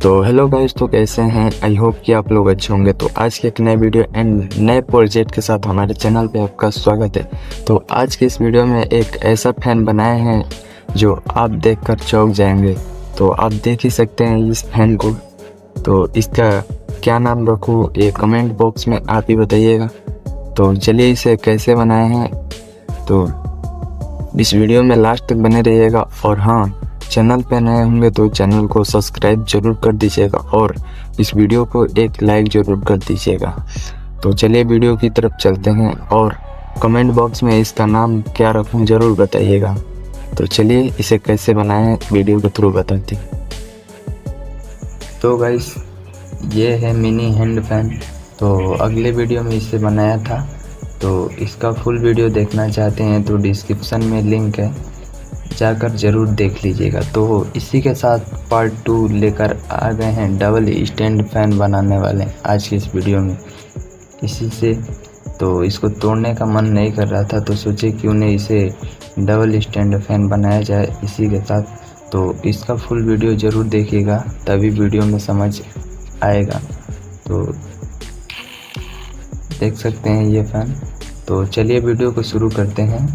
तो hello guys, तो कैसे हैं? आई होप कि आप लोग अच्छे होंगे। तो आज के एक नए वीडियो एंड नए प्रोजेक्ट के साथ हमारे चैनल पे आपका स्वागत है। तो आज के इस वीडियो में एक ऐसा फैन बनाए हैं जो आप देखकर चौंक जाएंगे। तो आप देख ही सकते हैं इस फैन को। तो इसका क्या नाम रखूँ ये कमेंट बॉक्स में आप ही बताइएगा। तो चलिए इसे कैसे बनाए हैं, तो इस वीडियो में लास्ट तक बने रहिएगा। और हाँ, चैनल पे नए होंगे तो चैनल को सब्सक्राइब जरूर कर दीजिएगा और इस वीडियो को एक लाइक जरूर कर दीजिएगा। तो चलिए वीडियो की तरफ चलते हैं और कमेंट बॉक्स में इसका नाम क्या रखूं जरूर बताइएगा। तो चलिए इसे कैसे बनाएं वीडियो के थ्रू बताते हैं। तो गाइस, ये है मिनी हैंड फैन। तो अगले वीडियो में इसे बनाया था, तो इसका फुल वीडियो देखना चाहते हैं तो डिस्क्रिप्शन में लिंक है, जाकर ज़रूर देख लीजिएगा। तो इसी के साथ पार्ट 2 लेकर आ गए हैं। डबल स्टैंड फैन बनाने वाले हैं आज की इस वीडियो में। इसी से तो इसको तोड़ने का मन नहीं कर रहा था, तो सोचे क्यों नहीं इसे डबल स्टैंड फैन बनाया जाए इसी के साथ। तो इसका फुल वीडियो ज़रूर देखिएगा, तभी वीडियो में समझ आएगा। तो देख सकते हैं ये फैन। तो चलिए वीडियो को शुरू करते हैं।